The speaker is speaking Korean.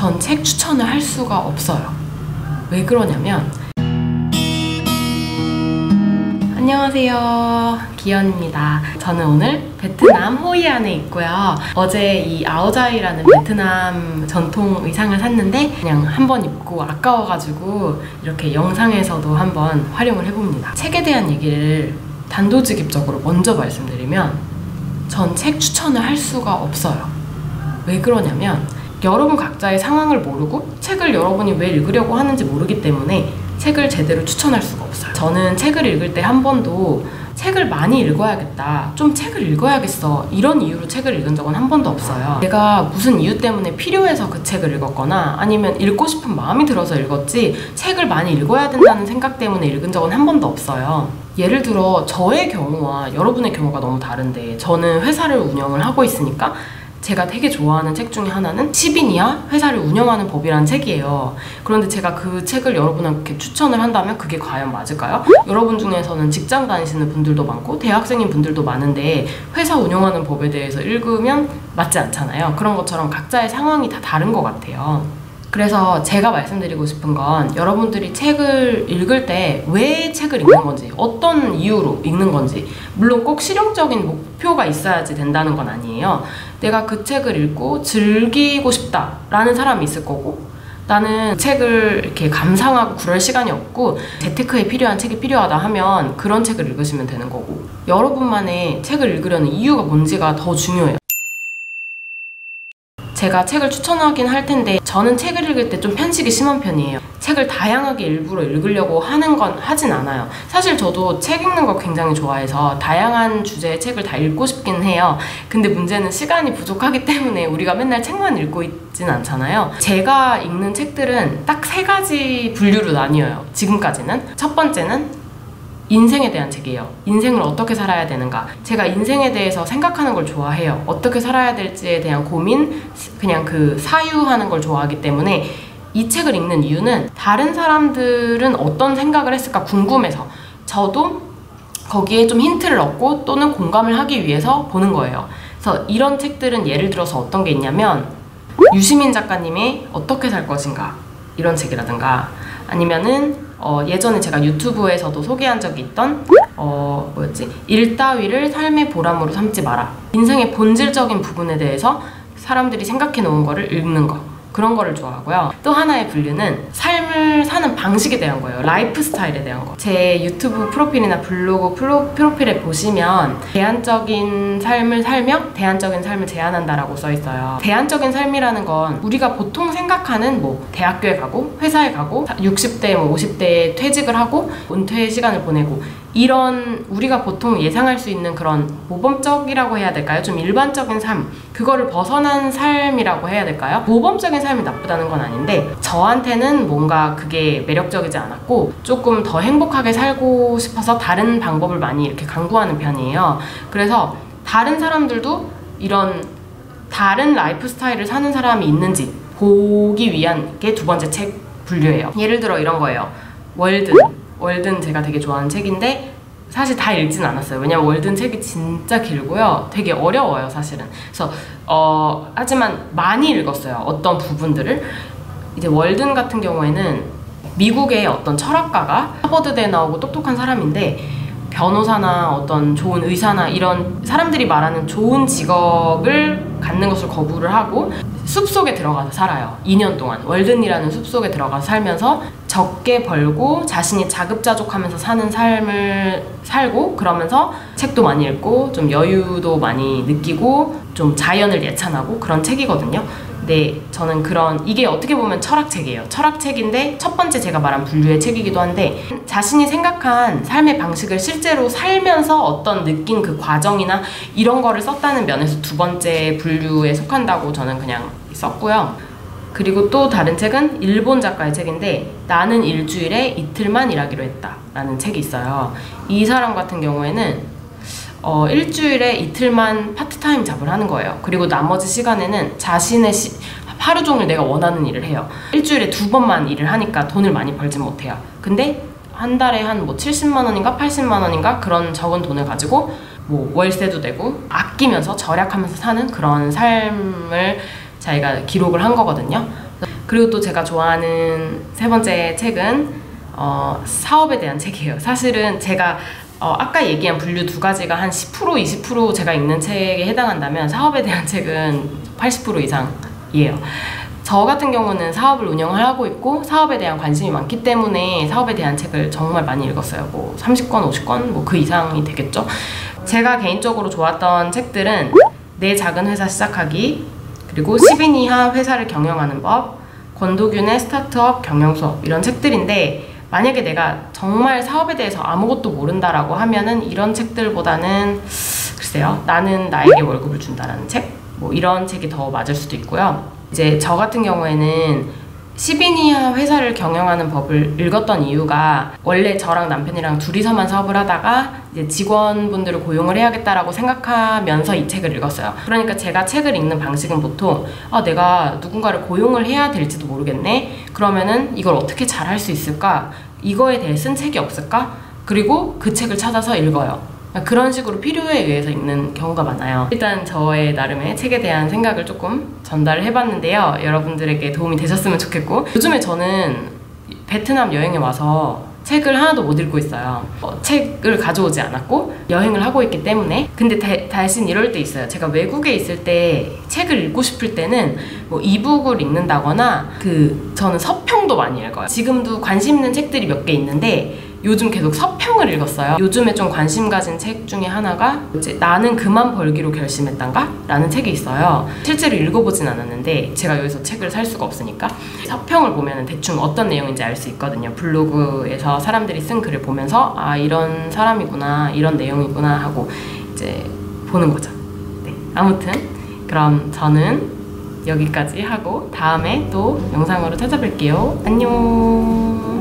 전 책 추천을 할 수가 없어요. 왜 그러냐면, 안녕하세요, 기현입니다. 저는 오늘 베트남 호이안에 있고요. 어제 이 아오자이라는 베트남 전통 의상을 샀는데 그냥 한번 입고 아까워가지고 이렇게 영상에서도 한번 활용을 해봅니다. 책에 대한 얘기를 단도직입적으로 먼저 말씀드리면, 전 책 추천을 할 수가 없어요. 왜 그러냐면, 여러분 각자의 상황을 모르고 책을 여러분이 왜 읽으려고 하는지 모르기 때문에 책을 제대로 추천할 수가 없어요. 저는 책을 읽을 때 한 번도 책을 많이 읽어야겠다, 좀 책을 읽어야겠어, 이런 이유로 책을 읽은 적은 한 번도 없어요. 내가 무슨 이유 때문에 필요해서 그 책을 읽었거나 아니면 읽고 싶은 마음이 들어서 읽었지, 책을 많이 읽어야 된다는 생각 때문에 읽은 적은 한 번도 없어요. 예를 들어 저의 경우와 여러분의 경우가 너무 다른데, 저는 회사를 운영을 하고 있으니까 제가 되게 좋아하는 책 중에 하나는 10인 이하 회사를 운영하는 법이라는 책이에요. 그런데 제가 그 책을 여러분한테 추천을 한다면 그게 과연 맞을까요? 여러분 중에서는 직장 다니시는 분들도 많고 대학생인 분들도 많은데 회사 운영하는 법에 대해서 읽으면 맞지 않잖아요. 그런 것처럼 각자의 상황이 다 다른 것 같아요. 그래서 제가 말씀드리고 싶은 건, 여러분들이 책을 읽을 때 왜 책을 읽는 건지, 어떤 이유로 읽는 건지, 물론 꼭 실용적인 목표가 있어야지 된다는 건 아니에요. 내가 그 책을 읽고 즐기고 싶다라는 사람이 있을 거고, 나는 책을 이렇게 감상하고 그럴 시간이 없고 재테크에 필요한 책이 필요하다 하면 그런 책을 읽으시면 되는 거고, 여러분만의 책을 읽으려는 이유가 뭔지가 더 중요해요. 제가 책을 추천하긴 할 텐데, 저는 책을 읽을 때 좀 편식이 심한 편이에요. 책을 다양하게 일부러 읽으려고 하진 않아요. 사실 저도 책 읽는 거 굉장히 좋아해서 다양한 주제의 책을 다 읽고 싶긴 해요. 근데 문제는 시간이 부족하기 때문에 우리가 맨날 책만 읽고 있진 않잖아요. 제가 읽는 책들은 딱 3가지 분류로 나뉘어요, 지금까지는. 첫 번째는 인생에 대한 책이에요. 인생을 어떻게 살아야 되는가. 제가 인생에 대해서 생각하는 걸 좋아해요. 어떻게 살아야 될지에 대한 고민, 그냥 그 사유하는 걸 좋아하기 때문에 이 책을 읽는 이유는 다른 사람들은 어떤 생각을 했을까 궁금해서, 저도 거기에 좀 힌트를 얻고 또는 공감을 하기 위해서 보는 거예요. 그래서 이런 책들은 예를 들어서 어떤 게 있냐면, 유시민 작가님의 어떻게 살 것인가, 이런 책이라든가, 아니면은 예전에 제가 유튜브에서도 소개한 적이 있던 일 따위를 삶의 보람으로 삼지 마라. 인생의 본질적인 부분에 대해서 사람들이 생각해 놓은 거를 읽는 거, 그런 거를 좋아하고요. 또 하나의 분류는 삶을 사는 방식에 대한 거예요. 라이프 스타일에 대한 거. 제 유튜브 프로필이나 블로그 프로필에 보시면 대안적인 삶을 살며 대안적인 삶을 제안한다라고 써있어요. 대안적인 삶이라는 건 우리가 보통 생각하는 대학교에 가고 회사에 가고 60대 50대에 퇴직을 하고 은퇴의 시간을 보내고, 이런 우리가 보통 예상할 수 있는 그런 모범적이라고 해야 될까요? 좀 일반적인 삶, 그거를 벗어난 삶이라고 해야 될까요? 모범적인 삶이 나쁘다는 건 아닌데, 저한테는 뭔가 그게 매력적이지 않았고 조금 더 행복하게 살고 싶어서 다른 방법을 많이 이렇게 강구하는 편이에요. 그래서 다른 사람들도 이런 다른 라이프 스타일을 사는 사람이 있는지 보기 위한 게 두 번째 책 분류예요. 예를 들어 이런 거예요. 월든 제가 되게 좋아하는 책인데 사실 다 읽진 않았어요. 왜냐면 월든 책이 진짜 길고요, 되게 어려워요 사실은. 그래서 하지만 많이 읽었어요, 어떤 부분들을. 이제 월든 같은 경우에는 미국의 어떤 철학가가 하버드대에 나오고 똑똑한 사람인데, 변호사나 어떤 좋은 의사나 이런 사람들이 말하는 좋은 직업을 갖는 것을 거부를 하고 숲속에 들어가서 살아요. 2년 동안 월든이라는 숲속에 들어가서 살면서 적게 벌고 자신이 자급자족하면서 사는 삶을 살고, 그러면서 책도 많이 읽고 좀 여유도 많이 느끼고 좀 자연을 예찬하고 그런 책이거든요. 근데 저는 이게 어떻게 보면 철학책이에요. 철학책인데 첫 번째 제가 말한 분류의 책이기도 한데, 자신이 생각한 삶의 방식을 실제로 살면서 어떤 느낀 그 과정이나 이런 거를 썼다는 면에서 두 번째 분류에 속한다고 저는 그냥 썼고요. 그리고 또 다른 책은 일본 작가의 책인데, 나는 일주일에 이틀만 일하기로 했다 라는 책이 있어요. 이 사람 같은 경우에는 일주일에 이틀만 파트타임 잡을 하는 거예요. 그리고 나머지 시간에는 자신의 하루 종일 내가 원하는 일을 해요. 일주일에 2번만 일을 하니까 돈을 많이 벌진 못해요. 근데 한 달에 한 70만 원인가 80만 원인가 그런 적은 돈을 가지고 월세도 내고 아끼면서 절약하면서 사는 그런 삶을 자기가 기록을 한 거거든요. 그리고 또 제가 좋아하는 세 번째 책은 사업에 대한 책이에요. 사실은 제가 아까 얘기한 분류 두 가지가 한 10%, 20% 제가 읽는 책에 해당한다면 사업에 대한 책은 80% 이상이에요. 저 같은 경우는 사업을 운영을 하고 있고 사업에 대한 관심이 많기 때문에 사업에 대한 책을 정말 많이 읽었어요. 뭐 30권, 50권 뭐 그 이상이 되겠죠. 제가 개인적으로 좋았던 책들은 내 작은 회사 시작하기, 그리고 10인 이하 회사를 경영하는 법, 권도균의 스타트업 경영 수업, 이런 책들인데 만약에 내가 정말 사업에 대해서 아무것도 모른다라고 하면은 이런 책들보다는 글쎄요, 나는 나에게 월급을 준다라는 책? 뭐 이런 책이 더 맞을 수도 있고요. 이제 저 같은 경우에는 10인 이하 회사를 경영하는 법을 읽었던 이유가 원래 저랑 남편이랑 둘이서만 사업을 하다가 이제 직원분들을 고용을 해야겠다라고 생각하면서 이 책을 읽었어요. 그러니까 제가 책을 읽는 방식은 보통 내가 누군가를 고용을 해야 될지도 모르겠네? 그러면은 이걸 어떻게 잘 할 수 있을까? 이거에 대해 쓴 책이 없을까? 그리고 그 책을 찾아서 읽어요. 그런 식으로 필요에 의해서 읽는 경우가 많아요. 일단 저의 나름의 책에 대한 생각을 조금 전달을 해봤는데요. 여러분들에게 도움이 되셨으면 좋겠고, 요즘에 저는 베트남 여행에 와서 책을 하나도 못 읽고 있어요. 책을 가져오지 않았고 여행을 하고 있기 때문에. 근데 대신 이럴 때 있어요. 제가 외국에 있을 때 책을 읽고 싶을 때는 뭐 이북을 읽는다거나 저는 서평도 많이 읽어요. 지금도 관심 있는 책들이 몇 개 있는데 요즘 계속 서평을 읽었어요. 요즘에 좀 관심 가진 책 중에 하나가 이제 나는 그만 벌기로 결심했단가? 라는 책이 있어요. 실제로 읽어보진 않았는데 제가 여기서 책을 살 수가 없으니까 서평을 보면 대충 어떤 내용인지 알 수 있거든요. 블로그에서 사람들이 쓴 글을 보면서 이런 사람이구나, 이런 내용이구나 하고 이제 보는 거죠. 네, 아무튼 그럼 저는 여기까지 하고 다음에 또 영상으로 찾아뵐게요. 안녕.